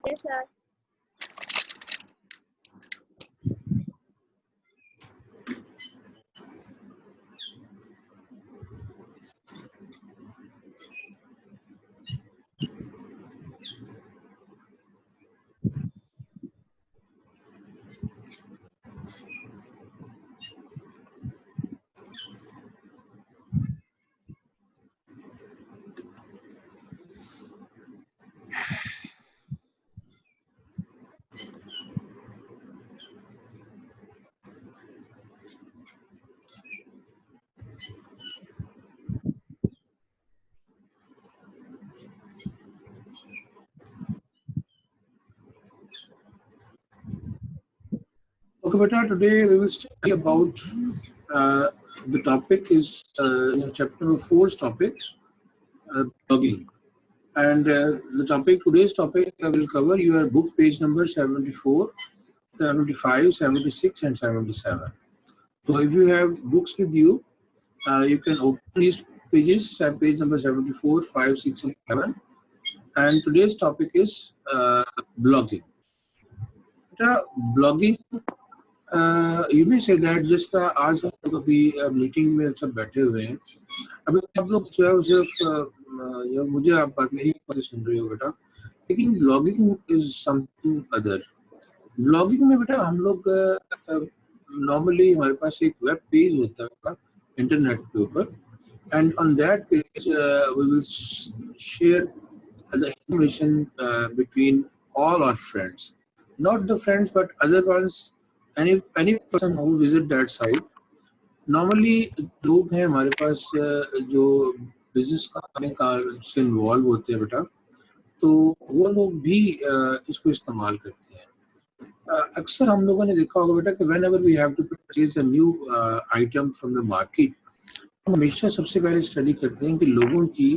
Yes, sir. Okay, beta, today we will study about the topic is chapter number 4's topic, blogging. And today's topic will cover your book page number 74, 75, 76, and 77. So if you have books with you, you can open these pages, page number 74, 5, 6, and 7. And today's topic is blogging. Blogging, you may say that just आज हम लोग अभी meeting में सब बैठे हुए हैं, अभी आप लोग जो है वो सिर्फ मुझे आप बात नहीं सुन रहे हो बेटा, लेकिन blogging is something other. Blogging में बेटा हम लोग नॉर्मली हमारे पास एक वेब पेज होता है इंटरनेट के ऊपर, and on that page we will share the information between all our friends, not the friends but other ones, any person who visit that site. Normally लोग हैं हमारे पास जो बिजनेस का से इन्वॉल्व होते हैं बेटा, तो वो लोग भी इसको इस्तेमाल करते हैं. अक्सर हम लोगों ने देखा होगा बेटा कि whenever we have to purchase a new item from the market, हम हमेशा सबसे पहले स्टडी करते हैं कि लोगों की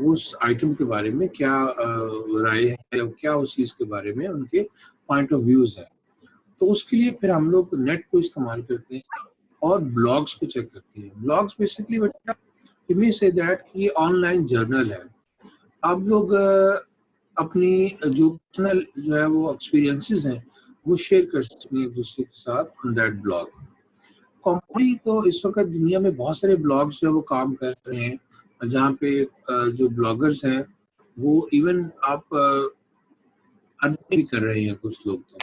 उस आइटम के बारे में क्या राय है, क्या उस चीज़ के बारे में उनके पॉइंट ऑफ व्यूज है. तो उसके लिए फिर हम लोग नेट को इस्तेमाल करते हैं और ब्लॉग्स को चेक करते हैं. ब्लॉग्स बेसिकली बेटा यू मे से दैट ये ऑनलाइन जर्नल है. आप लोग अपनी जो पर्सनल जो है वो एक्सपीरियंसेस हैं वो शेयर कर सकते हैं एक दूसरे के साथ ऑन दैट ब्लॉग. कॉमनली तो इस वक्त दुनिया में बहुत सारे ब्लॉग्स जो है वो काम कर रहे हैं, जहाँ पे जो ब्लॉगर्स हैं वो इवन आप अर्न भी कर रहे हैं कुछ लोग. तो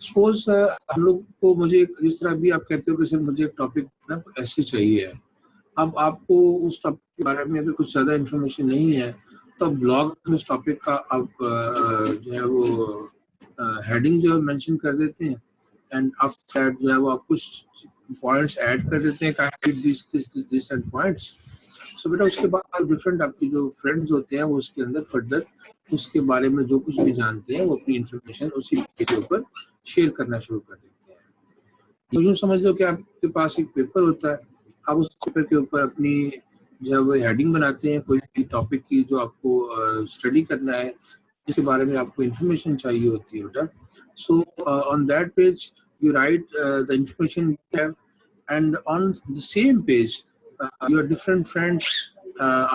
सपोज हम लोग को मुझे जिस तरह भी आप कहते हो कि सर मुझे एक टॉपिक ना ऐसे चाहिए है, अब आपको उस टॉपिक के बारे में अगर कुछ ज़्यादा इन्फॉर्मेशन नहीं है तो आप ब्लॉग में उस टॉपिक का आप जो है वो हेडिंग जो है मेंशन कर देते हैं, एंड आफ्टर दैट जो है वो आप कुछ पॉइंट्स ऐड कर देते हैं दिस एंड पॉइंट्स. सो बेटा उसके बाद डिफरेंट आपके जो फ्रेंड्स होते हैं वो उसके अंदर फर्दर उसके बारे में जो कुछ भी जानते हैं वो अपनी इंफॉर्मेशन उसी के ऊपर शेयर करना शुरू कर देते हैं. तो यूँ समझ लो कि आपके पास एक पेपर होता है, आप उस पेपर के ऊपर अपनी जो है हेडिंग बनाते हैं कोई टॉपिक की जो आपको स्टडी करना है, जिसके बारे में आपको इंफॉर्मेशन चाहिए होती है बेटा. So on that page you right the information you have, and on the same page your different friends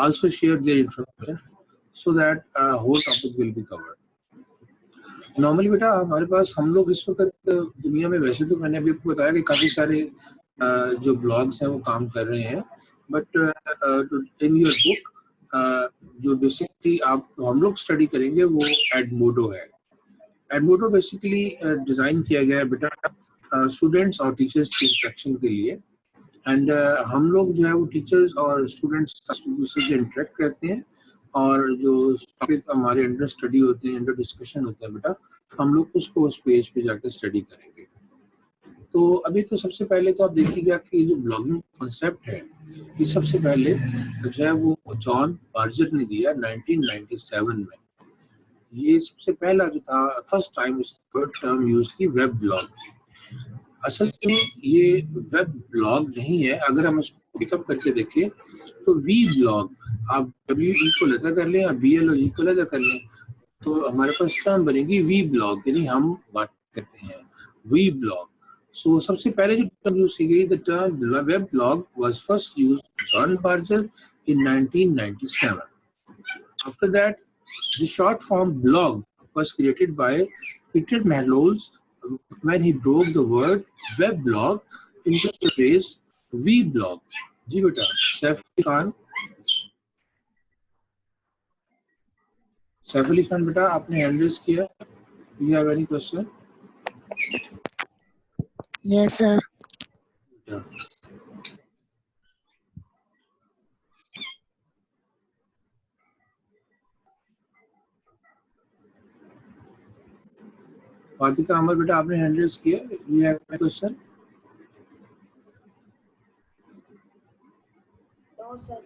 also share their information so that whole topic will be covered. Normally बेटा हमारे पास हम लोग इस वक्त दुनिया में, वैसे तो मैंने अभी आपको बताया कि काफ़ी सारे जो ब्लॉग्स हैं वो काम कर रहे हैं, बट इन योर बुक जो बेसिकली हम लोग स्टडी करेंगे वो एडमोडो है. एडमोडो बेसिकली डिज़ाइन किया गया है बेटा स्टूडेंट्स और टीचर्स की इंटरेक्शन के लिए, एंड हम लोग जो है वो टीचर्स और स्टूडेंट्स एक दूसरे से इंटरेक्ट करते हैं, और जो टॉपिक हमारे अंडर स्टडी होते हैं, अंडर डिस्कशन होते हैं बेटा, हम लोग उसको उस पेज पे जाकर स्टडी करेंगे. तो अभी तो सबसे पहले तो आप देखिएगा कि जो ब्लॉगिंग कॉन्सेप्ट है ये सबसे पहले जो है वो जॉन बार्जर ने दिया 1997 में. ये सबसे पहला जो था फर्स्ट टाइम इस टर्म यूज की वेब ब्लॉग की. असल में ये वेब ब्लॉग नहीं है. अगर हम इसको पिकअप करके देखें तो वी ब्लॉग, आप WE को लगा कर लें और BL और G को लगा कर लें तो हमारे पास टर्म बनेगी वी ब्लॉग, यानी हम बात करते हैं वी ब्लॉग. सो सबसे पहले जो टर्म यूज की गई, the term web blog was first used John Berger in 1997. After that, the short form blog was created by Peter Mallows when he broke the word weblog into the phrase vblog. जी बेटा, सैफ अली खान बेटा आपने hand raise किया. Do you have any question? Yes, sir. Yeah. फातिका अमर बेटा आपने hand raise किया. Do you have any question? No, sir.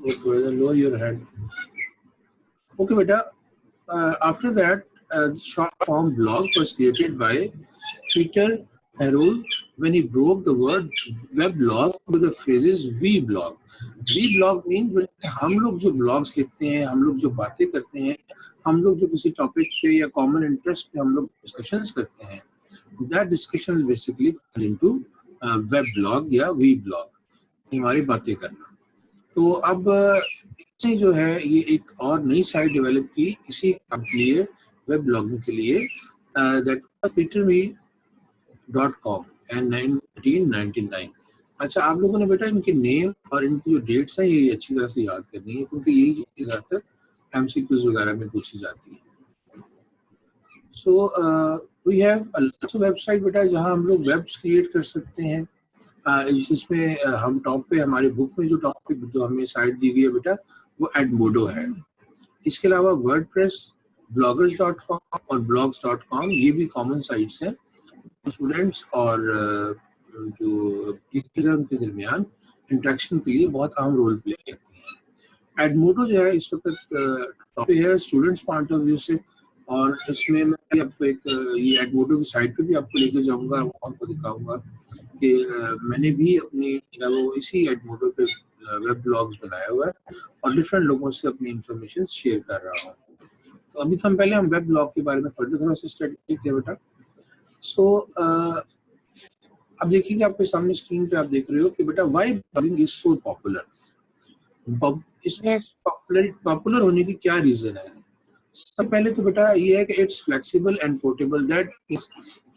Okay, lower your hand. Okay, beta. After that, the short form blog was created by Peter Harold when he broke the word weblog with the phrases vblog. Vblog means हम लोग जो blogs लिखते हैं, हम लोग जो बातें करते हैं, हम लोग जो किसी टॉपिक पे या कॉमन इंटरेस्ट पे हम लोग डिस्कशंस करते हैं, that discussion is basically into weblog या vblog, हमारी बातें करना. तो अब इसने जो है ये एक और नई साइट डेवलप की इसी काम के लिए, वेब ब्लॉगिंग के लिए, दैट वाज peterme.com एंड 1999. अच्छा, आप लोगों ने बेटा इनके नेम और इनकी जो डेट्स हैं ये अच्छी तरह से याद करनी है, क्योंकि यही चीज़ ज़्यादातर एमसीक्यूज वगैरह में पूछी जाती है. So we have a website बेटा जहां हम लोग वेब्स क्रिएट कर सकते हैं, जिसमें हम टॉप पे हमारी बुक में जो टॉपिक जो हमें साइट दी गई है बेटा वो एडमोडो है. इसके अलावा वर्डप्रेस, bloggers.com और blogs.com ये भी कॉमन साइट्स हैं. स्टूडेंट्स और जो टीचर्स हैं उनके दरमियान इंटरेक्शन के लिए बहुत अहम रोल प्ले करती हैं. एडमोडो जो है इस वक्त टॉपिक है स्टूडेंट्स पॉइंट ऑफ व्यू से, और इसमें मैं आपको एक ये एडमोडो की साइट पे भी आपको लेके जाऊंगा, आपको दिखाऊंगा कि मैंने भी अपनी वो इसी एडमोडो पे वेब ब्लॉग्स बनाया हुआ है और डिफरेंट लोगों से अपनी इंफॉर्मेशन शेयर कर रहा हूँ. तो अभी तो हम पहले हम वेब ब्लॉग के बारे में फर्दर थोड़ा सा स्टडी करते हैं बेटा. सो अब देखिए आपके सामने स्क्रीन पे आप देख रहे हो कि बेटा why blogging is so popular. Yes. Popular होने की क्या रीजन है? सबसे पहले तो बेटा ये है कि it's flexible and portable. That means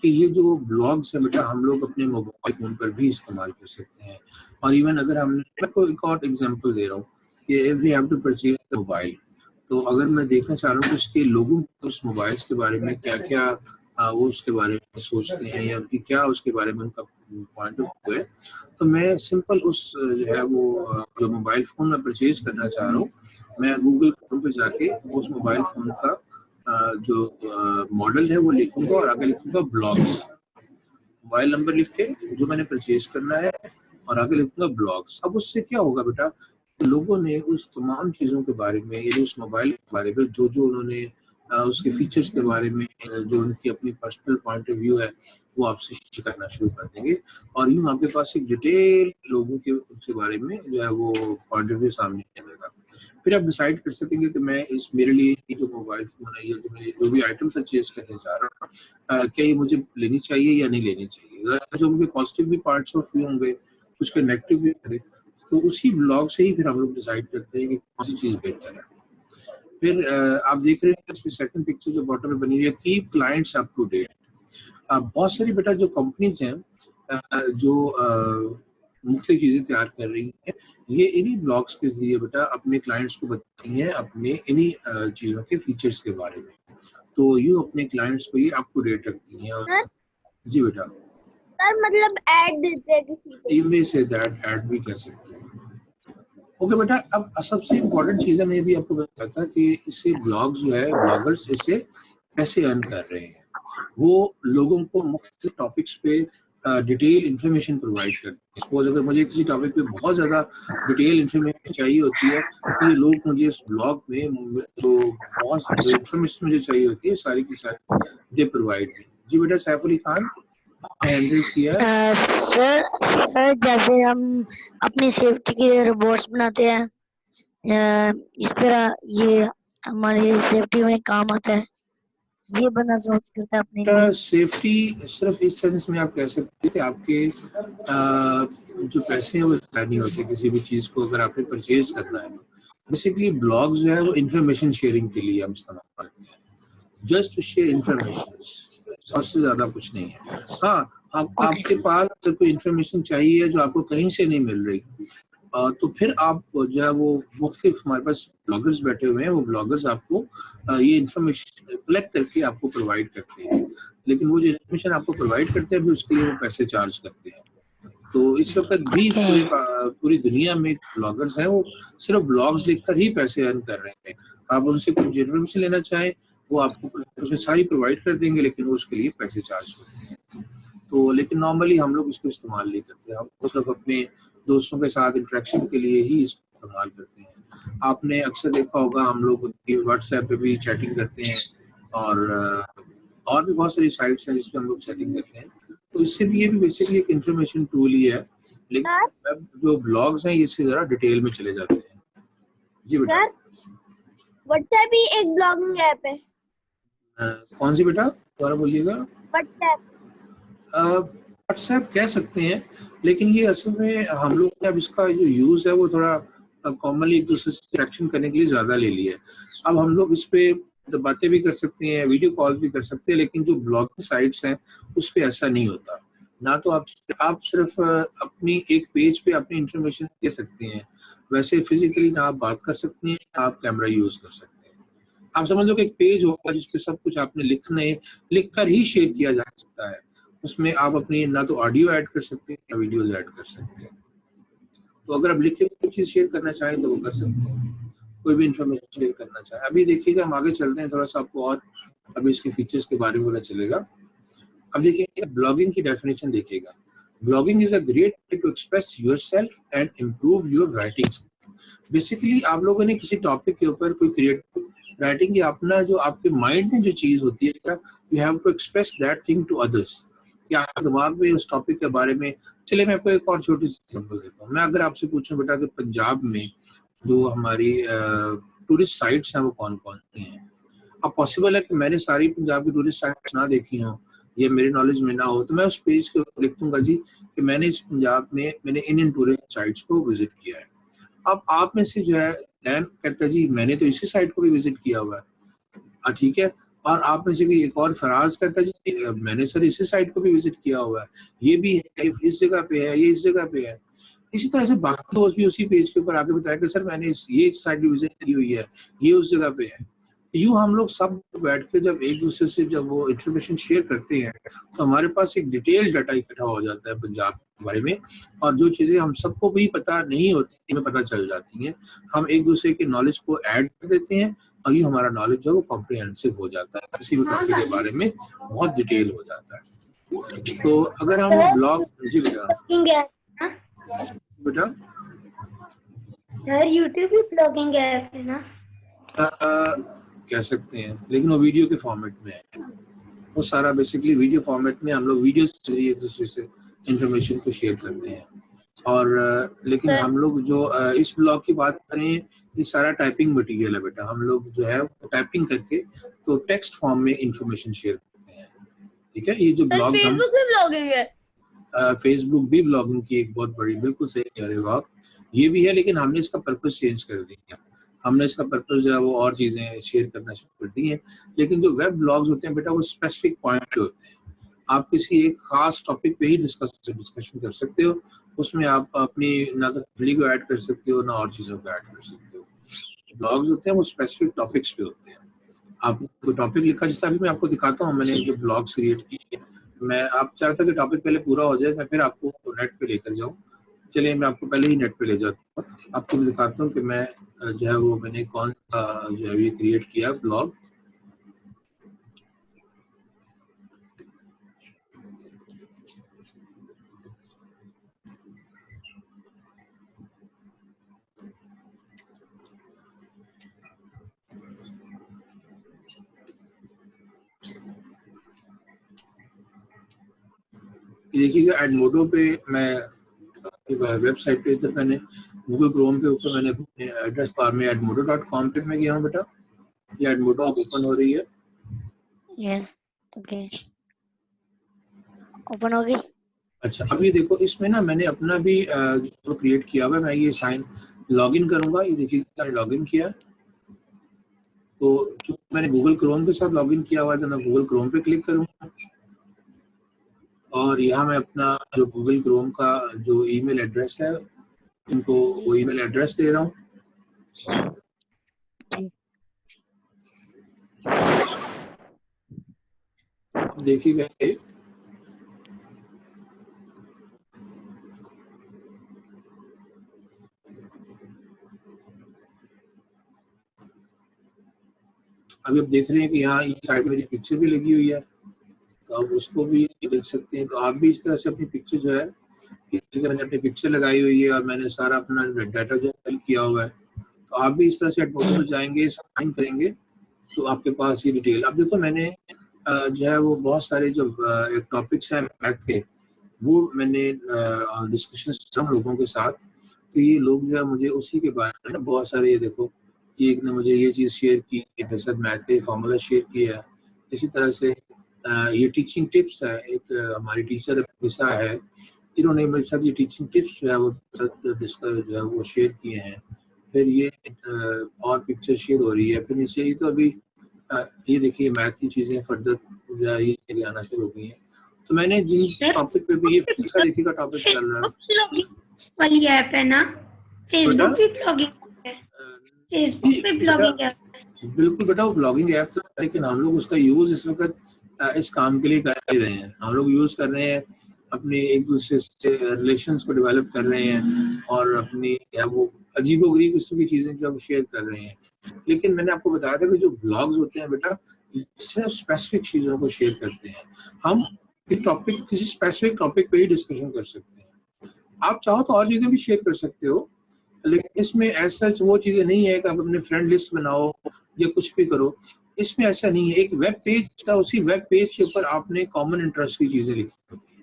कि ये जो ब्लॉग्स है बेटा हम लोग अपने मोबाइल फोन पर भी इस्तेमाल कर सकते हैं. और इवन अगर मैं आपको एक और एग्जांपल दे रहा हूँ कि if we have to purchase mobile, तो अगर मैं देखना चाह रहा हूँ कि उसके लोगों उस मोबाइल्स के बारे में क्या क्या वो उसके बारे में सोचते हैं या उनकी क्या उसके बारे में उनका पॉइंट ऑफ व्यू है, तो मैं सिंपल उस जो है वो जो मोबाइल फोन मैं परचेज करना चाह रहा हूँ, मैं गूगल क्रोम पे जाके उस मोबाइल फोन का जो मॉडल है वो लिखूंगा और आगे लिखूंगा ब्लॉग्स, मोबाइल नंबर लिख के जो मैंने परचेज करना है और आगे लिखूंगा ब्लॉग्स. अब उससे क्या होगा बेटा, लोगों ने उस तमाम चीज़ों के बारे में यानी उस मोबाइल के बारे में जो जो उन्होंने उसके फीचर्स के बारे में जो उनकी अपनी पर्सनल पॉइंट ऑफ व्यू है वो आपसे शेयर करना शुरू कर देंगे और यूँ आपके पास एक डिटेल लोगों के उसके बारे में जो है वो पॉइंट ऑफ व्यू सामने आएगा. फिर आप डिसाइड कर सकेंगे कि मैं इस मेरे लिए ये जो मोबाइल फोन है या जो मैं जो भी आइटम परचेज करने जा रहा हूँ क्या ये मुझे लेनी चाहिए या नहीं लेनी चाहिए. जो उनके पॉजिटिव भी पार्ट्स ऑफ व्यू होंगे, कुछ के नेगेटिव भी होंगे, तो उसी ब्लॉग से ही फिर हम लोग डिसाइड करते हैं कि कौन सी चीज़ बेहतर है. फिर आप देख रहे हैं इसमें सेकंड पिक्चर जो बॉटम में बनी हुई है, keep clients up to date. बहुत सारी बेटा जो कंपनीज हैं जो मुख्तलिफ चीज़ें तैयार कर रही हैं, ये इन्हीं ब्लॉग्स के जरिए बेटा अपने क्लाइंट्स को बताती हैं अपने इन्हीं चीज़ों के फीचर्स के बारे में. तो यूँ अपने क्लाइंट्स को ये अप टू डेट रखती हैं. और जी बेटा सर मतलब ऐड देते हैं किसी को, you may say that add भी कर सकते हैं. ओके बेटा, अब सबसे इम्पोर्टेंट चीज़ मैं भी आपको बताता था कि इससे ब्लॉग जो है ब्लॉगर्स इससे पैसे अर्न कर रहे हैं. वो लोगों को मुख्तलिफ टॉपिक्स पे डिटेल इंफॉर्मेशन प्रोवाइड करते हैं. सपोज अगर मुझे किसी टॉपिक पे बहुत ज़्यादा डिटेल इंफॉर्मेशन चाहिए होती है तो ये लोग मुझे इस ब्लॉग में जो बहुत इंफॉर्मेशन मुझे चाहिए होती है सारी की सारी दे प्रोवाइड. जी बेटा सैफ अली खान हैंडल किया. सर जैसे हम अपनी सेफ्टी के लिए रोबोट्स बनाते हैं, इस तरह ये हमारी सेफ्टी में काम आता है, ये बना सोच करता है अपने लिए. सेफ्टी सिर्फ इस सेंस में आप कह सकते हैं कि आपके जो पैसे हैं वो ज़ाया नहीं होते किसी भी चीज़ को अगर आपने परचेज करना है. बेसिकली ब्लॉग जो है वो इंफॉर्मेशन शेयरिंग के लिए हम इस्तेमाल करते हैं. जस्ट टू शेयर इंफॉर्मेशन, उससे ज्यादा कुछ नहीं है। हाँ, आपके पास अगर कोई इंफॉर्मेशन चाहिए जो आपको कहीं से नहीं मिल रही, तो फिर आप जो है वो मुख्तलिफ हमारे पास ब्लॉगर्स बैठे हुए हैं, वो ब्लॉगर्स आपको ये इंफॉर्मेशन कलेक्ट करके आपको प्रोवाइड करते हैं। लेकिन वो जो इंफॉर्मेशन आपको प्रोवाइड करते हैं, उसके लिए वो पैसे चार्ज करते हैं। तो इस वक्त भी पूरी दुनिया में ब्लॉगर्स हैं, वो सिर्फ ब्लॉग्स लिखकर ही पैसे अर्न कर रहे हैं। आप उनसे कुछ इन्फॉर्मेशन लेना चाहें, वो आपको सारी प्रोवाइड कर देंगे, लेकिन वो उसके लिए पैसे चार्ज करते हैं। तो लेकिन नॉर्मली हम लोग इसको इस्तेमाल नहीं करते, हम सिर्फ अपने दोस्तों के साथ इंटरेक्शन के लिए ही इसको इस्तेमाल करते हैं। आपने अक्सर देखा होगा हम लोग व्हाट्सएप पे भी चैटिंग करते हैं, और भी बहुत सारी साइट्स हैं जिसपे हम लोग चैटिंग करते हैं। तो इससे भी ये भी बेसिकली एक इंफॉर्मेशन टूल ही है, लेकिन जो ब्लॉग्स हैं इससे जरा डिटेल में चले जाते हैं। जी बेटा। सर व्हाट्सएप भी एक ब्लॉगिंग ऐप है। कौन सी बेटा, दोबारा बोलिएगा। व्हाट्सएप व्हाट्सएप कह सकते हैं, लेकिन ये असल में हम लोग ने अब इसका जो यूज है वो थोड़ा कॉमनली एक दूसरे से इंटरेक्शन करने के लिए ज्यादा ले लिया है। अब हम लोग इस पे बातें भी कर सकते हैं, वीडियो कॉल भी कर सकते हैं, लेकिन जो ब्लॉगिंग साइट्स हैं उस पे ऐसा नहीं होता। ना तो आप सिर्फ अपनी एक पेज पे अपनी इंफॉर्मेशन दे सकते हैं, वैसे फिजिकली ना आप बात कर सकते हैं, ना आप कैमरा यूज कर सकते हैं। आप समझ लो कि एक पेज होगा जिसपे सब कुछ आपने लिखकर ही शेयर किया जा सकता है। उसमें आप अपनी ना तो ऑडियो ऐड कर सकते हैं या वीडियोस ऐड कर सकते हैं। तो अगर आप लिख के कोई चीज शेयर करना चाहें तो वो कर सकते हैं, कोई भी इंफॉर्मेशन शेयर करना चाहें। अभी देखिएगा, हम आगे चलते हैं, थोड़ा सा आपको और अभी इसके फीचर्स के बारे में पता चलेगा। अब देखिए ब्लॉगिंग की डेफिनेशन देखिएगा। Blogging is a great way to express yourself and improve your writing. Basically आप लोगों ने किसी टॉपिक के ऊपर कोई क्रिएटिव राइटिंग या अपना जो आपके माइंड में जो चीज होती है, you have to express that thing to others. या दिमाग में उस टॉपिक के बारे में, चलिए मैं आपको एक और छोटी सी एग्जांपल देता हूँ। मैं अगर आपसे पूछूं बेटा कि पंजाब में जो हमारी टूरिस्ट साइट्स हैं वो कौन कौन सी हैं, अब पॉसिबल है कि मैंने सारी पंजाब की टूरिस्ट साइट्स ना देखी हो, ये मेरे नॉलेज में ना हो, तो मैं उस पेज के ऊपर लिख दूंगा जी कि मैंने इस पंजाब में मैंने इन टूरिस्ट साइट्स को विजिट किया है। अब आप में से जो है लैन कहता है जी मैंने तो इसी साइट को भी विजिट किया हुआ है, ठीक है। और आप में से एक और फराज कहता है जी मैंने सर इसी साइट को भी विजिट किया हुआ है, ये भी है, इस जगह पे है, ये इस जगह पे है। इसी तरह से बाकी दोस्त भी उसी पेज के ऊपर आके बताया कि सर मैंने ये साइट भी विजिट की हुई है, ये उस जगह पे है। यूं हम लोग सब बैठ के जब एक दूसरे से जब वो इंफॉर्मेशन शेयर करते हैं तो हमारे पास एक डिटेल डाटा इकट्ठा हो जाता है पंजाब के बारे में, और जो चीजें हम सबको भी पता नहीं होती हमें पता चल जाती हैं। हम एक दूसरे के नॉलेज को ऐड कर देते हैं और ये हमारा नॉलेज जो है वो कॉम्प्रिहेंसिव हो जाता है, किसी भी टॉपिक के बारे में बहुत डिटेल हो जाता है। तो अगर हम ब्लॉग, जी बेटा सर यूट्यूब भी ब्लॉगिंग ऐप है ना? कह सकते हैं, लेकिन वो वीडियो के फॉर्मेट में है। वो सारा बेसिकली वीडियो फॉर्मेट में हम लोग वीडियो से एक दूसरे से इंफॉर्मेशन को शेयर करते हैं। और लेकिन हम लोग जो इस ब्लॉग की बात करें, ये सारा टाइपिंग मटेरियल है बेटा। हम लोग जो है टाइपिंग करके तो टेक्स्ट फॉर्म में इंफॉर्मेशन शेयर करते हैं, ठीक है। ये जो ब्लॉग फेसबुक भी ब्लॉगिंग है। फेसबुक भी ब्लॉगिंग की एक बहुत बड़ी, बिल्कुल सही कह रहे हो आप, ये भी है, लेकिन हमने इसका पर्पस चेंज कर दिया। हमने इसका पर्पस जो है वो और चीजें शेयर करना शुरू कर दी हैं। लेकिन जो वेब ब्लॉग्स होते हैं बेटा वो स्पेसिफिक पॉइंट होते हैं, आप किसी एक खास टॉपिक पे ही डिस्कशन कर सकते हो। उसमें आप अपनी ना तो फैमिली को ऐड कर सकते हो ना और चीजों को ऐड कर सकते हो। ब्लॉग्स होते हैं वो स्पेसिफिक टॉपिक्स पे होते हैं। आप कोई टॉपिक लिखा, जैसे अभी मैं आपको दिखाता हूँ, मैंने जो ब्लॉग्स क्रिएट किए, मैं आप चाहता कि टॉपिक पहले पूरा हो जाए, मैं फिर आपको नेट पे लेकर जाऊँ। चलिए मैं आपको पहले ही नेट पे ले जाता हूँ, आपको दिखाता हूँ कि मैं जो है वो मैंने कौन सा जो है ये क्रिएट किया ब्लॉग। देखिएगा एडमोडो पे मैं वेबसाइट पे, इधर मैंने गूगल क्रोम पे ऊपर मैंने अपने एड्रेस बार में edmodo.com पे मैं गया हूँ बेटा। ये एडमोडो अब ओपन हो रही है। यस ओके, ओपन हो गई। अच्छा अभी देखो इसमें ना मैंने अपना भी जो क्रिएट किया हुआ है, मैं ये साइन लॉगिन करूंगा। ये देखिए मैंने लॉगिन किया। तो जो मैंने गूगल क्रोम के साथ लॉगिन किया हुआ है तो मैं गूगल क्रोम पे क्लिक करूंगा और यहाँ मैं अपना जो गूगल क्रोम का जो ईमेल एड्रेस है इनको वो ईमेल एड्रेस दे रहा हूँ। अब देखिएगा अभी आप देख रहे हैं कि यहाँ साइड में मेरी पिक्चर भी लगी हुई है, तो आप उसको भी देख सकते हैं। तो आप भी इस तरह से अपनी पिक्चर जो है, मैंने अपनी पिक्चर लगाई हुई है और मैंने सारा अपना डाटा जो फिल किया हुआ है, तो आप भी इस तरह से एडमोटो में जाएंगे, साइन करेंगे तो आपके पास ये डिटेल। अब देखो मैंने जो है वो बहुत सारे जो टॉपिक्स हैं मैथ के वो मैंने डिस्कशन सब लोगों के साथ, तो ये लोग जो है मुझे उसी के बारे में बहुत सारे, ये देखो ये एक ने मुझे ये चीज़ शेयर की, मेरे साथ मैथ के फॉर्मूला शेयर किया है। इसी तरह से ये टीचिंग टिप्स है, एक हमारी टीचर निशा है, इन्होंने मेरे साथ ये टीचिंग टिप्स जो है वो जो है वो शेयर किए हैं। फिर ये और पिक्चर शेयर हो रही है। फिर नीचे ही तो अभी ये देखिए मैथ की चीज़ें फर्दर जो है ये आना शुरू हो गई हैं। तो मैंने जिन टॉपिक पे भी, ये इसका देखिएगा टॉपिक चल रहा है वाली ऐप है ना, फेसबुक भी ब्लॉगिंग है, फेसबुक पे ब्लॉगिंग है। बिल्कुल बेटा, वो ब्लॉगिंग ऐप तो, लेकिन हम लोग उसका यूज इस वक्त इस काम के लिए कर ही रहे हैं। हम लोग यूज कर रहे हैं अपने एक दूसरे से रिलेशंस को डेवलप कर रहे हैं और अपनी या वो अजीबोगरीब किस्म की चीजें जो हम शेयर कर रहे हैं। लेकिन मैंने आपको बताया था कि जो ब्लॉग्स होते हैं बेटा, सिर्फ स्पेसिफिक चीजों को शेयर करते हैं। हम एक टॉपिक, किसी स्पेसिफिक टॉपिक पे ही डिस्कशन कर सकते हैं। आप चाहो तो और चीजें भी शेयर कर सकते हो, लेकिन इसमें ऐसा वो चीजें नहीं है कि आप अपने फ्रेंड लिस्ट बनाओ या कुछ भी करो। इसमें ऐसा नहीं है। एक वेब पेज था, उसी वेब पेज के ऊपर आपने कॉमन इंटरेस्ट की चीजें लिखी होती है।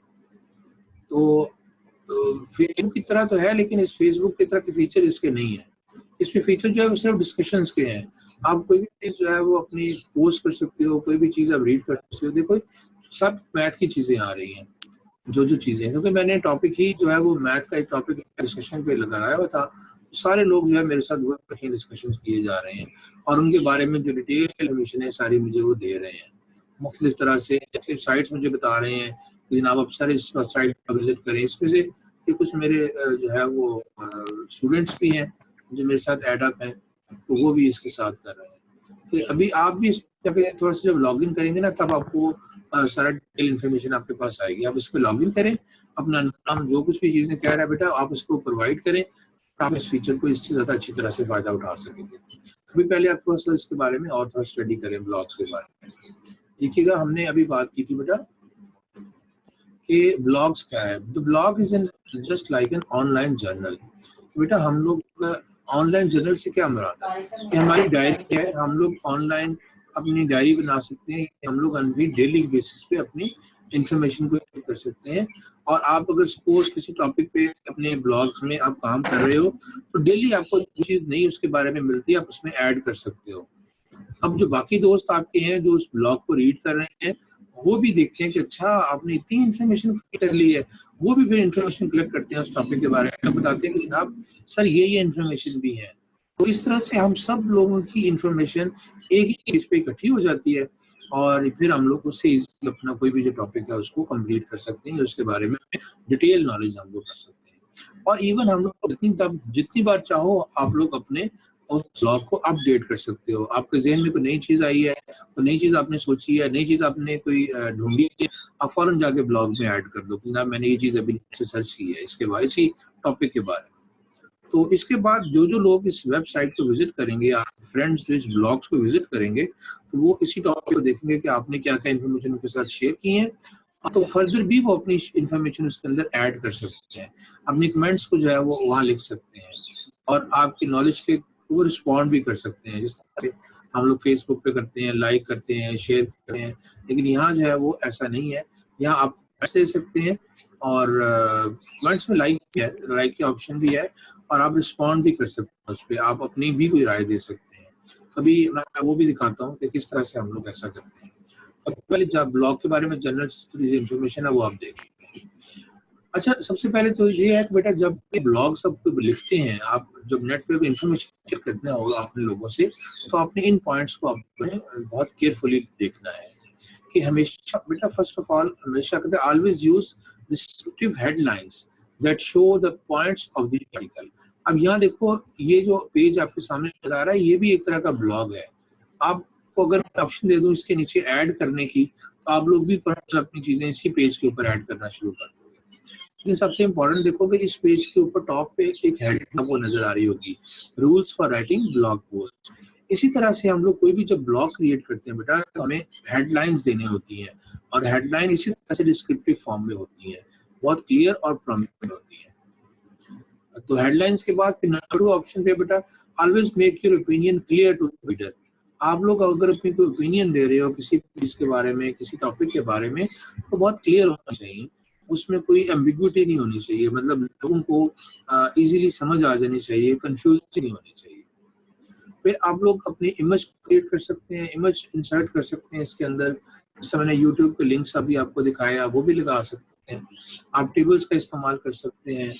तो फेसबुक की तरह तो है, लेकिन इस फेसबुक की तरह के फीचर इसके नहीं है। इसमें फीचर जो है वो सिर्फ डिस्कशंस के हैं। आप कोई भी चीज जो है वो अपनी पोस्ट कर सकते हो, कोई भी चीज आप रीड कर सकते हो। देखो सब मैथ की चीजें आ रही हैं, जो चीजें, क्योंकि मैंने टॉपिक ही जो है वो मैथ का एक टॉपिक डिस्कशन पे लगाया हुआ था। सारे लोग जो है मेरे साथ वो डिस्कशन किए जा रहे हैं और उनके बारे में जो डिटेल इन्फॉर्मेशन है सारी मुझे वो दे रहे हैं मुख्तलिफ तरह से। साइट्स मुझे बता रहे हैं कि जनाब आप सारे इस साइट पर विजिट करें। इसमें से ये कुछ मेरे जो है वो स्टूडेंट्स भी हैं जो मेरे साथ एडअप हैं, तो वो भी इसके साथ कर रहे हैं। तो अभी आप भी इस पे थोड़ा सा जब लॉगिन करेंगे ना, तब आपको सारा डिटेल इन्फॉर्मेशन आपके पास आएगी। आप इस पर लॉगिन करें, अपना नाम, जो कुछ भी चीजें कह रहा है बेटा आप उसको प्रोवाइड करें, आप इस फीचर को इससे ज्यादा अच्छी तरह से फायदा उठा सकेंगे। अभी पहले आप थोड़ा सा इसके बारे में और थोड़ा स्टडी करें, ब्लॉग्स के बारे में। देखिएगा हमने अभी बात की थी बेटा कि ब्लॉग्स क्या है। The blog is an just like an online journal. बेटा हम लोग ऑनलाइन जर्नल से क्या मुराद है कि हमारी डायरी है, हम लोग ऑनलाइन अपनी डायरी बना सकते हैं। हम लोग डेली बेसिस पे अपनी इंफॉर्मेशन को कर सकते हैं। और आप अगर सपोज किसी टॉपिक पे अपने ब्लॉग्स में आप काम कर रहे हो तो डेली आपको जो चीज नई उसके बारे में मिलती है आप उसमें ऐड कर सकते हो। अब जो बाकी दोस्त आपके हैं जो उस ब्लॉग को रीड कर रहे हैं वो भी देखते हैं कि अच्छा आपने इतनी इन्फॉर्मेशन कर ली है, वो भी फिर इन्फॉर्मेशन कलेक्ट करते हैं उस टॉपिक के बारे में, बताते हैं कि जनाब सर ये इन्फॉर्मेशन भी है। तो इस तरह से हम सब लोगों की इन्फॉर्मेशन एक ही चीज पे इकट्ठी हो जाती है और फिर हम लोग उससे अपना कोई भी जो टॉपिक है उसको कंप्लीट कर सकते हैं, उसके बारे में डिटेल नॉलेज हम लोग कर सकते हैं। और इवन हम लोग जितनी बार चाहो आप लोग अपने उस ब्लॉग को अपडेट कर सकते हो। आपके जहन में कोई नई चीज आई है, तो नई चीज आपने सोची है, नई चीज आपने कोई ढूंढी है, आप फौरन जाके ब्लॉग में ऐड कर दो कि जनाब मैंने ये चीज अभी सर्च की है इसके बारे, इसी टॉपिक के बारे में। तो इसके बाद जो लोग इस वेबसाइट को विजिट करेंगे या फ्रेंड्स जो इस ब्लॉग्स को विजिट करेंगे तो वो इसी टॉपिक को देखेंगे कि आपने क्या क्या इन्फॉर्मेशन उनके साथ शेयर की है, तो फर्दर भी वो अपनी इन्फॉर्मेशन उसके अंदर ऐड कर सकते हैं, अपनी कमेंट्स को जो है वो वहाँ लिख सकते हैं और आपकी नॉलेज के वो रिस्पॉन्ड भी कर सकते हैं। जिस तरह से हम लोग फेसबुक पे करते हैं, लाइक करते हैं, शेयर करते हैं, लेकिन यहाँ जो है वो ऐसा नहीं है। यहाँ आप दे सकते हैं और कमेंट्स में लाइक है, लाइक के ऑप्शन भी है और आप रिस्पॉन्ड भी कर सकते हैं उस पर, आप अपनी भी कोई राय दे सकते हैं। कभी मैं वो भी दिखाता हूँ कि किस तरह से हम लोग ऐसा करते हैं। और पहले जब ब्लॉग के बारे में जनरल इंफॉर्मेशन है वो आप देखेंगे। अच्छा, सबसे पहले तो ये है कि बेटा जब ब्लॉग सब लिखते हैं, आप जब नेट पे कोई इन्फॉर्मेशन शेयर करना होगा अपने लोगों से, तो आपने इन पॉइंट्स को आपने बहुत केयरफुली देखना है कि हमेशा बेटा फर्स्ट ऑफ ऑल हमेशा कहते हैं always use descriptive headlines that show the points of the article. अब यहाँ देखो, ये जो पेज आपके सामने नजर आ रहा है, ये भी एक तरह का ब्लॉग है। आपको अगर ऑप्शन दे दूं इसके नीचे ऐड करने की, तो आप लोग भी अपनी चीजें इसी पेज के ऊपर ऐड करना शुरू कर दोगे। लेकिन सबसे इम्पोर्टेंट देखोगे, इस पेज के ऊपर टॉप पे एक हेडिंग आपको नजर आ रही होगी, rules for writing blog post. इसी तरह से हम लोग कोई भी जब ब्लॉग क्रिएट करते हैं बेटा, तो हमें हेडलाइंस देनी होती हैं, और हेडलाइन इसी तरह से डिस्क्रिप्टिव फॉर्म में होती है, बहुत क्लियर और प्रॉमिनेंट होती है। तो हेडलाइंस के बाद फिर नंबर 2 ऑप्शन पे बेटा, always make your opinion clear to the reader. आप लोग अगर अपनी कोई ओपिनियन दे रहे हो किसी चीज के बारे में, किसी टॉपिक के बारे में, तो बहुत क्लियर होना चाहिए, उसमें कोई एम्बिग्विटी नहीं होनी चाहिए, मतलब लोगों को इजीली समझ आ जानी चाहिए, कंफ्यूजन नहीं होनी चाहिए। फिर आप लोग अपनी इमेज क्रिएट कर सकते हैं, इमेज इंसर्ट कर सकते हैं इसके अंदर। जैसे मैंने यूट्यूब के लिंक्स अभी आपको दिखाया, वो भी लगा सकते हैं। आप टेबल्स का इस्तेमाल कर सकते हैं,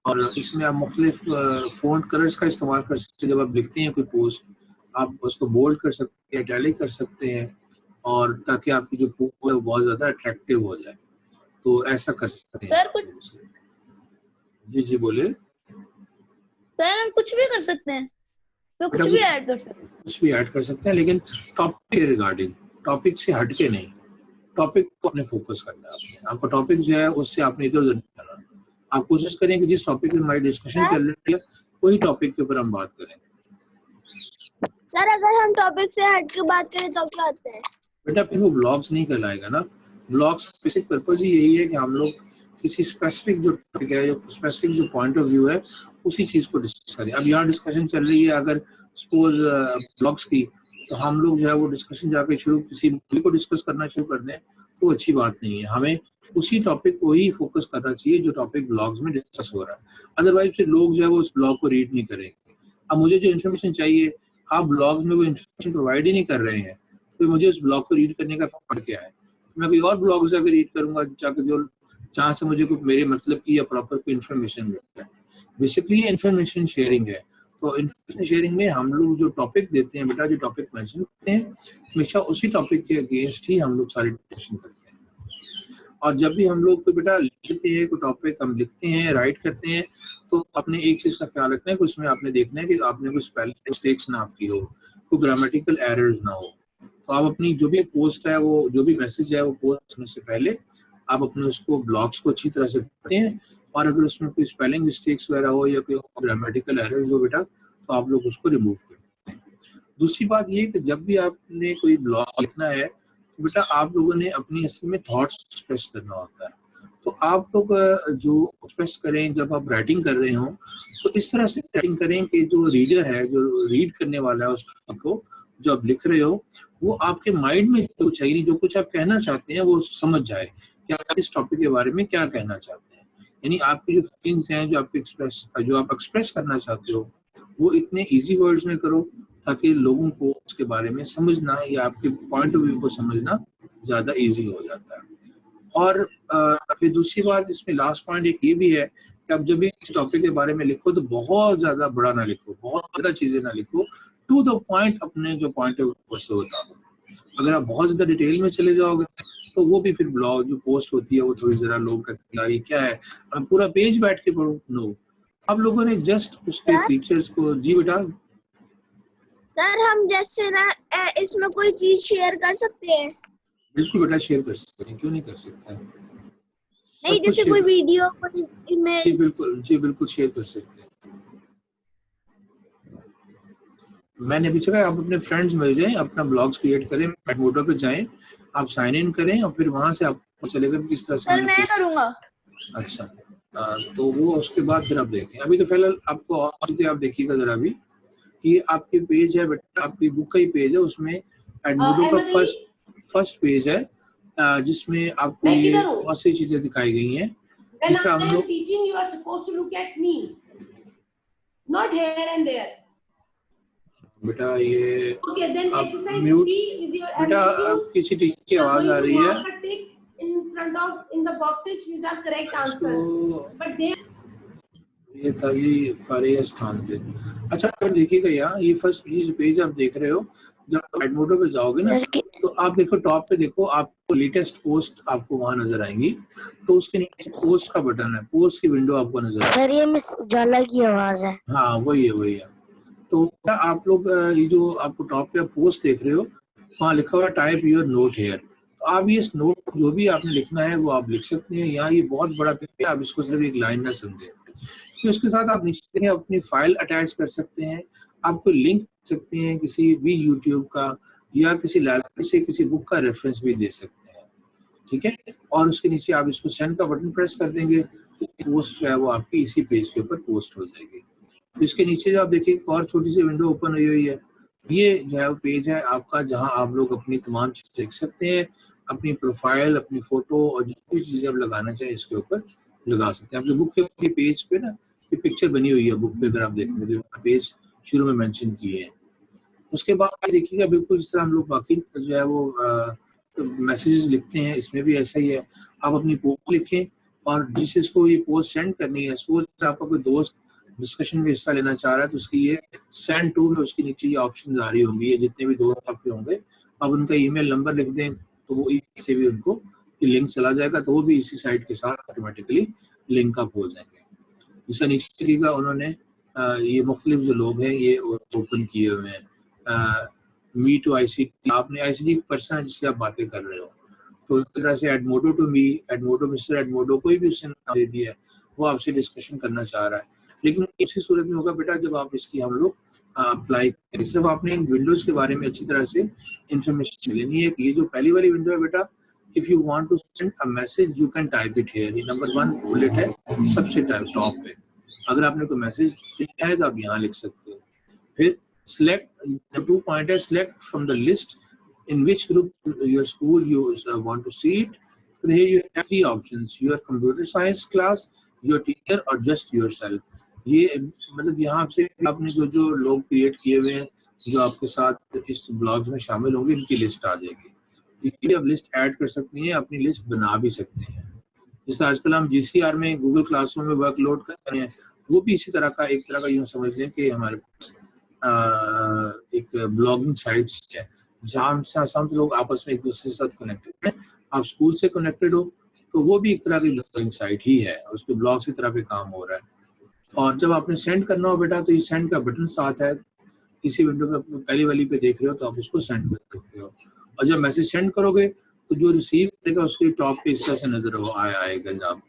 और इसमें आप मुख्तलिफ फ़ॉन्ट कलर्स का इस्तेमाल कर सकते हैं। जब आप लिखते हैं कोई पोस्ट, आप उसको बोल्ड कर सकते हैं, इटैलिक कर सकते हैं, और ताकि आपकी जो पोस्ट है वो बहुत ज़्यादा अट्रैक्टिव हो जाए। तो ऐसा कर सकते हैं सर आप लोग इसमें। जी बोले। सर हम कुछ भी कर सकते हैं, तो कुछ भी ऐड कर सकते हैं। कुछ भी ऐड कर सकते हैं, लेकिन टॉपिक के रिगार्डिंग, टॉपिक से हटके नहीं। टॉपिक को अपने फोकस करना है आपको टॉपिक जो है उससे आपने इधर उधर नहीं जाना। आप कोशिश करें कि जिस टॉपिक पे हमारी डिस्कशन चल रही है वही टॉपिक के ऊपर हम बात करें। सर अगर हम टॉपिक से हट के बात करें तो क्या होता है? बेटा फिर वो ब्लॉग्स नहीं कहलाएगा ना। ब्लॉग्स बेसिक पर्पज ही यही है कि हम लोग किसी स्पेसिफिक जो टॉपिक है, जो स्पेसिफिक जो पॉइंट ऑफ व्यू है, उसी चीज को डिस्कस करें। अब यहाँ डिस्कशन चल रही है अगर सपोज ब्लॉग्स की, तो हम लोग जो है वो डिस्कशन जाके शुरू किसी मूवी को डिस्कस करना शुरू कर दें तो अच्छी बात नहीं है। हमें उसी टॉपिक को ही फोकस करना चाहिए जो टॉपिक ब्लॉग्स में डिस्कस हो रहा है। अदरवाइज फिर लोग जो है वो उस ब्लॉग को रीड नहीं करेंगे। अब मुझे जो इन्फॉर्मेशन चाहिए, आप ब्लॉग्स में वो इन्फॉर्मेशन प्रोवाइड ही नहीं कर रहे हैं, तो मुझे उस ब्लॉग को रीड करने का फर्क क्या है? मैं कोई और ब्लॉग जाकर रीड करूंगा जाकर, जो जहाँ से मुझे कुछ मेरे मतलब की या प्रॉपर कोई इन्फॉर्मेशन मिलता है। बेसिकली ये इन्फॉर्मेशन शेयरिंग है। तो इन्फॉर्मेशन शेयरिंग में हम लोग जो टॉपिक देते हैं बेटा, जो टॉपिक मेंशन करते हैं, हमेशा उसी टॉपिक के अगेंस्ट ही हम लोग सारी डिस्कशन करते हैं। और जब भी हम लोग कोई बेटा लिखते हैं, कोई टॉपिक हम लिखते हैं, राइट करते हैं, तो अपने एक चीज का ख्याल रखना है कि उसमें आपने देखना है कि आपने कोई स्पेलिंग मिस्टेक्स ना आपकी हो, कोई ग्रामेटिकल एरर्स ना हो। तो आप अपनी जो भी पोस्ट है, वो जो भी मैसेज है, वो पोस्ट करने से पहले आप अपने उसको ब्लॉग्स को अच्छी तरह से पढ़ते हैं, और अगर उसमें कोई स्पेलिंग मिस्टेक्स वगैरह हो या कोई ग्रामेटिकल एरर्स हो बेटा, तो आप लोग उसको रिमूव करते हैं। दूसरी बात ये कि जब भी आपने कोई ब्लॉग लिखना है, तो बेटा आप लोगों ने अपनी असल में थॉट्स एक्सप्रेस करना होता है। तो आप लोग जो एक्सप्रेस करें जब आप राइटिंग कर रहे हो, तो इस तरह से राइटिंग करें कि जो रीडर है, जो रीड करने वाला है उसको, जो आप लिख रहे हो, वो आपके माइंड में कुछ है नहीं, जो कुछ आप कहना चाहते हैं वो समझ जाए कि आप इस टॉपिक के बारे में क्या कहना चाहते हैं। यानी आपकी जो फीलिंग्स हैं, जो आप एक्सप्रेस करना चाहते हो, वो इतने इजी वर्ड्स में करो ताकि लोगों को उसके बारे में समझना या आपके पॉइंट ऑफ व्यू को समझना ज्यादा इजी हो जाता है। और फिर दूसरी बात, इसमें लास्ट पॉइंट एक ये भी है कि आप जब भी इस टॉपिक के बारे में लिखो तो बहुत ज्यादा बड़ा ना लिखो, बहुत ज्यादा चीजें ना लिखो, टू द पॉइंट अपने जो पॉइंट ऑफ व्यू से होता है। अगर आप बहुत ज्यादा डिटेल में चले जाओगे तो वो भी फिर ब्लॉग जो पोस्ट होती है वो थोड़ी जरा लोग कहते हैं ये क्या है, मैं पूरा पेज बैठ के पढ़ूं। नो, आप लोगों ने जस्ट उसके फीचर्स को। जी बेटा। सर हम जैसे ना इसमें कोई चीज शेयर कर सकते हैं? बिल्कुल बेटा, शेयर कर सकते हैं, क्यों नहीं कर सकते हैं? नहीं, जैसे कोई वीडियो, कोई इमेज। जी बिल्कुल शेयर कर सकते हैं। मैंने अभी कहा आप अपने फ्रेंड्स मिल जाएं, अपना ब्लॉग्स क्रिएट करें, एडमोडो पे जाएं, आप साइन इन करें, और फिर वहां से आपको चलेगा कि किस तरह से। सर मैं करूंगा। अच्छा, तो वो उसके बाद फिर आप देखें। अभी तो फिलहाल आपको और चीजें आप देखिएगा जरा। भी ये आपके पेज है बेटा, आपकी बुक का ही पेज है, उसमें एडमोडो का फर्स्ट पेज है, जिसमें आपको ये बहुत सी चीजें दिखाई गई हैं। जिससे हम लोग teaching, you are supposed to look at me, not here and there. बेटा ये Okay, then आप exercise mute. B is your बेटा MCQs. किसी टीचर की आवाज आ रही है। In front of in the boxes which are correct answers. तो But they ये था जी फारिया स्थान पे। अच्छा अगर देखिएगा यहाँ ये फर्स्ट ये जो पेज आप देख रहे हो, जब आप एडमोडो पे जाओगे ना सर कि तो आप देखो टॉप पे देखो आपको लेटेस्ट पोस्ट आपको वहां नजर आएंगी, तो उसके नीचे पोस्ट का बटन है, पोस्ट की विंडो आपको नजर आएगी। सर ये मिस उजाला की आवाज है। हाँ वही है। तो क्या आप लोग ये जो आपको टॉप पे पोस्ट देख रहे हो वहाँ लिखा हुआ टाइप योर नोट हेयर, तो आप ये नोट जो भी आपने लिखना है वो आप लिख सकते हैं। यहाँ ये बहुत बड़ा है, आप इसको सिर्फ एक लाइन ना समझे। तो इसके साथ आप नीचे अपनी फाइल अटैच कर सकते हैं, आप कोई लिंक दे सकते हैं किसी भी यूट्यूब का या किसी लाइब्रेरी से किसी बुक का रेफरेंस भी दे सकते हैं, ठीक है। और उसके नीचे आप इसको सेंड का बटन प्रेस कर देंगे तो पोस्ट जो है वो आपकी इसी पेज के ऊपर पोस्ट हो जाएगी। तो इसके नीचे जो आप देखिए एक और छोटी सी विंडो ओपन हुई है, ये जो है वो पेज है आपका जहां आप लोग अपनी तमाम चीजें देख सकते हैं, अपनी प्रोफाइल, अपनी फोटो और जो भी चीजें आप लगाना चाहें इसके ऊपर लगा सकते हैं। आपके बुक के पेज पे ना ये पिक्चर बनी हुई है बुक पे, अगर आप देखेंगे तो पेज शुरू में मेंशन किए हैं। उसके बाद देखिएगा बिल्कुल जिस तरह हम लोग बाकी जो है वो मैसेजेस लिखते हैं इसमें भी ऐसा ही है। आप अपनी पोस्ट लिखें और जिस इसको ये पोस्ट सेंड करनी है, सपोज आपका कोई दोस्त डिस्कशन में हिस्सा लेना चाह रहा है तो उसकी ये सेंड टू में उसके नीचे ये ऑप्शन आ रही होंगी, ये जितने भी दोस्त आपके होंगे आप उनका ईमेल नंबर लिख दें तो वो से भी उनको ये लिंक चला जाएगा, तो वो भी इसी साइट के साथ ऑटोमेटिकली लिंक अप हो जाएंगे। जिसका नीचे देखिएगा उन्होंने ये मुख्तलिफ जो लोग हैं ये ओपन किए हुए हैं। मी टू ICT, आपने ICT पर्सन है जिससे आप बातें कर रहे हो, तो इस तरह से एडमोडो टू मी, एडमोडो मिस्टर एडमोडो, कोई भी उसने नाम दे दिया है, वो आपसे डिस्कशन करना चाह रहा है। लेकिन इसी सूरत में होगा बेटा जब आप इसकी हम लोग अप्लाई करें, सिर्फ आपने इन विंडोज के बारे में अच्छी तरह से इंफॉर्मेशन लेनी है कि ये जो पहली वाली विंडो है बेटा, if you want to send a message you can type it here, ये नंबर 1 बुलेट है सबसे टॉप पे। अगर आपने कोई मैसेज लिखा है तो आप यहाँ लिख सकते हो। फिर select 2 पॉइंट है, select from the list in which group your school you want to see it. So here you have 3 options, your computer science class, your teacher or just yourself. ये मतलब यहाँ से आपने जो लोग क्रिएट किए हुए हैं जो आपके साथ इस ब्लॉग्स में शामिल होंगे इनकी लिस्ट आ जाएगी। ये आप लिस्ट ऐड कर सकती हैं, अपनी लिस्ट बना भी सकते हैं। जैसे आजकल हम GCR में गूगल क्लासरूम में वर्कलोड कर रहे हैं, वो भी इसी तरह का एक तरह का यूँ समझ लें कि हमारे पास एक ब्लॉगिंग साइट्स है जहाँ सब लोग आपस में एक दूसरे के साथ कनेक्टेड हैं। आप स्कूल से कनेक्टेड हो तो वो भी एक तरह की ब्लॉगिंग साइट ही है, उसके ब्लॉग की तरह पे काम हो रहा है। और जब आपने सेंड करना हो बेटा तो ये सेंड का बटन साथ है, इसी विंडो में पहली वाली पे देख रहे हो तो आप उसको सेंड कर सकते हो। और जब मैसेज सेंड करोगे तो जो रिसीव करेगा उसके टॉप पे इस तरह से नजर आएगा जनाब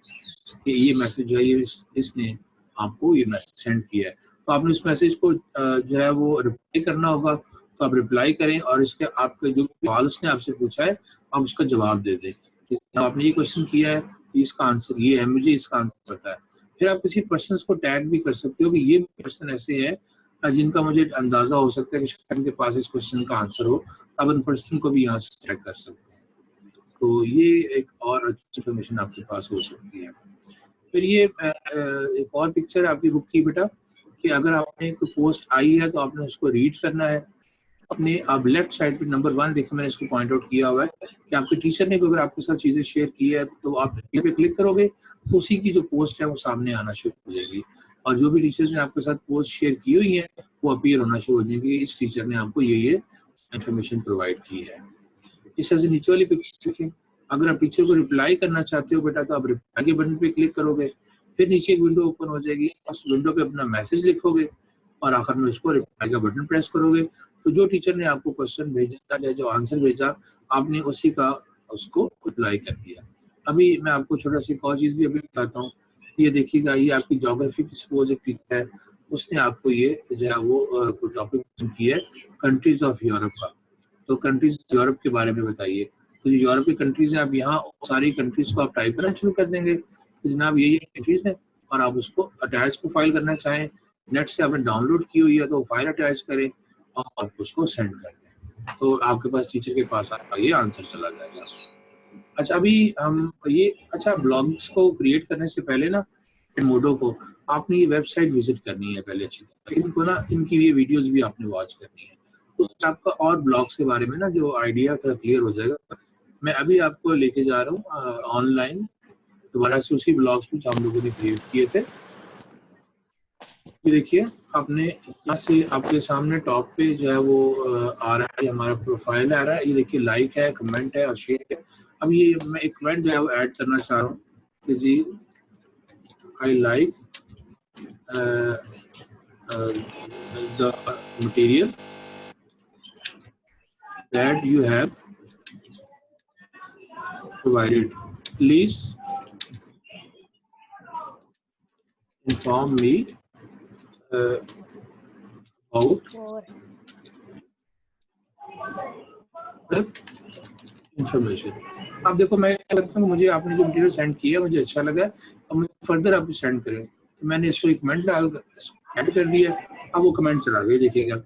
कि ये मैसेज जो है ये इसने आपको ये मैसेज सेंड किया है। तो आपने इस मैसेज को जो है वो रिप्लाई करना होगा, तो आप रिप्लाई करें और इसके आपके जो सवाल उसने आपसे पूछा है आप उसका जवाब दे दें कि आपने ये क्वेश्चन किया है, इसका आंसर ये है, मुझे इसका आंसर पता है। फिर आप किसी पर्सन को टैग भी कर सकते हो कि ये पर्सन ऐसे है जिनका मुझे अंदाजा हो सकता है कि शायद उनके पास इस क्वेश्चन का आंसर हो, आप उन पर्सन को भी यहाँ से टैग कर सकते हैं। तो ये एक और अच्छी इंफॉर्मेशन आपके पास हो सकती है। फिर ये एक और पिक्चर आपकी बुक की बेटा कि अगर आपने कोई पोस्ट आई है तो आपने उसको रीड करना है। अपने आप लेफ्ट साइड पे नंबर 1 देखिए मैंने इसको पॉइंट आउट किया हुआ है कि आपके टीचर ने भी अगर आपके साथ चीजें शेयर की है तो आप ये पे क्लिक करोगे तो उसी की जो पोस्ट है वो सामने आना शुरू हो जाएगी और जो भी टीचर्स ने आपके साथ पोस्ट शेयर की हुई है वो अपीयर होना शुरू हो जाएगी, इस टीचर ने आपको ये इंफॉर्मेशन प्रोवाइड की है। इस तरह से नीचे वाली पिक्चर देखें, अगर आप टीचर को रिप्लाई करना चाहते हो बेटा तो आप रिप्लाई के बटन पे क्लिक करोगे, फिर नीचे एक विंडो ओपन हो जाएगी, उस विंडो पे अपना मैसेज लिखोगे और आखिर में उसको रिप्लाई का बटन प्रेस करोगे तो जो टीचर ने आपको क्वेश्चन भेजा या जो आंसर भेजा आपने उसी का उसको रिप्लाई कर दिया। अभी मैं आपको छोटा सी एक और चीज भी अभी बताता हूँ। ये देखिएगा ये आपकी ज्योग्राफी की सपोज एक टीचर है, उसने आपको ये जो है वो टॉपिक किया है कंट्रीज ऑफ यूरोप का, तो कंट्रीज यूरोप के बारे में बताइए। तो जो यूरोप की कंट्रीज हैं आप यहाँ सारी कंट्रीज को आप टाइप करना शुरू कर देंगे कि जनाब ये कंट्रीज हैं और आप उसको अटैच को फाइल करना चाहें, नेट से आपने डाउनलोड की हुई है तो फाइल अटैच करें और आप उसको सेंड कर दें तो आपके पास टीचर के पास आपका ये आंसर चला जाएगा। अच्छा अभी हम ये ब्लॉग्स को क्रिएट करने से पहले ना एडमोडो को आपने ये वेबसाइट विजिट करनी है पहले अच्छी तरह, इनको ना इनकी ये वीडियोस भी आपने वॉच करनी है तो आपका और ब्लॉग्स के बारे में ना जो आइडिया थोड़ा क्लियर हो जाएगा। मैं अभी आपको लेके जा रहा हूँ ऑनलाइन दोबारा से उसी ब्लॉग्स में जो हम लोगों ने क्रिएट किए थे। ये देखिए आपने यहाँ से आपके सामने टॉप पे जो है वो आ रहा है, हमारा प्रोफाइल आ रहा है। ये देखिए लाइक है, कमेंट है और शेयर है। अब ये मैं एक कमेंट जो है वो ऐड करना चाह रहा हूँ कि जी I like the material that you have provided. Please inform me about the information. अब देखो मैं लगता हूँ मुझे आपने जो मटेरियल सेंड किया मुझे अच्छा लगा, अब मुझे फर्दर आप सेंड करें। तो मैंने इसको एक कमेंट डाल ऐड कर दिया। अब वो कमेंट चला गया, देखिएगा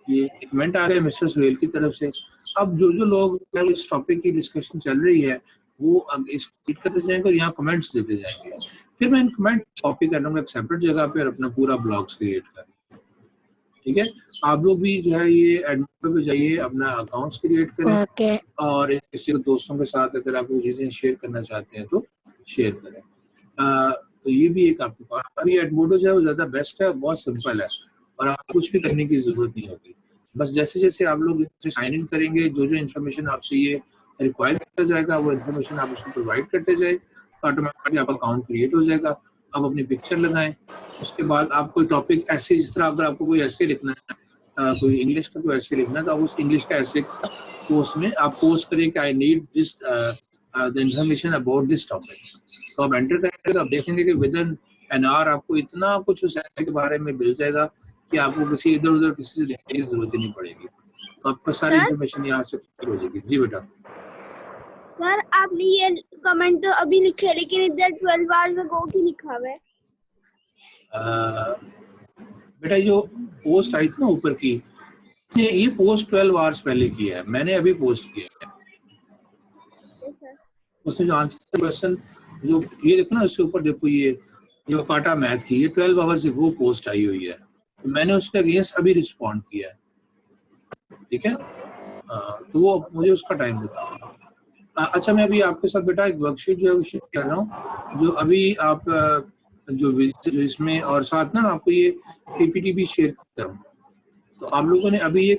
ये कमेंट आ गया मिस्टर सुहेल की तरफ से। अब जो लोग इस टॉपिक की डिस्कशन चल रही है वो अब इसको रीड करते जाएंगे और यहाँ कमेंट्स देते जाएंगे। फिर मैं इन कमेंट कॉपी कर लूँगा एक सेपरेट जगह पे और अपना पूरा ब्लॉग्स क्रिएट कर। ठीक है, आप लोग भी जो है ये एडमिन पे जाइए, अपना अकाउंट्स क्रिएट करें और किसी दोस्तों के साथ अगर आप वो चीजें शेयर करना चाहते हैं तो शेयर करें। तो ये भी एक आपके पास अभी एडमोडो जो है वो ज्यादा बेस्ट है, बहुत सिंपल है और आपको कुछ भी करने की जरूरत नहीं होगी। बस जैसे जैसे आप लोग साइन इन करेंगे, जो इन्फॉर्मेशन आपसे ये रिक्वायर करता जाएगा वो इन्फॉर्मेशन आप उसको प्रोवाइड करते जाए, ऑटोमेटिकली आपका अकाउंट क्रिएट हो जाएगा। आप अपनी पिक्चर लगाएं, उसके बाद आप कोई टॉपिक ऐसे, जिस तरह अगर आपको कोई ऐसे लिखना है, कोई इंग्लिश का कोई ऐसे लिखना है तो आप उस इंग्लिश का ऐसे पोस्ट में आप पोस्ट करें कि I need this the information about this topic. तो आप एंटर करेंगे तो आप देखेंगे कि विद इन एन आवर आपको इतना कुछ उस के बारे में मिल जाएगा कि आपको किसी इधर उधर किसी से देखने की जरूरत ही नहीं पड़ेगी। तो आपको सारी इन्फॉर्मेशन यहाँ से हो जाएगी। जी बेटा। सर आपने ये कमेंट तो अभी लिखे है लेकिन इधर 12 आवर्स अगो की लिखा हुआ है। बेटा जो पोस्ट आई थी ना ऊपर की, ये पोस्ट 12 आवर्स पहले की है, मैंने अभी पोस्ट किया है। उसने जो आंसर क्वेश्चन जो ये देखो ना उसके ऊपर देखो, ये जो काटा मैथ की, ये 12 आवर्स से वो पोस्ट आई हुई है, तो मैंने उसके अगेंस्ट अभी रिस्पॉन्ड किया है। ठीक है, तो वो मुझे उसका टाइम बताओ। अच्छा मैं अभी आपके साथ बेटा एक वर्कशीट जो है वो शेयर कर रहा हूँ, जो अभी आप जो इसमें और साथ ना आपको ये पीपीटी भी शेयर कर रहा हूँ। तो आप लोगों ने अभी ये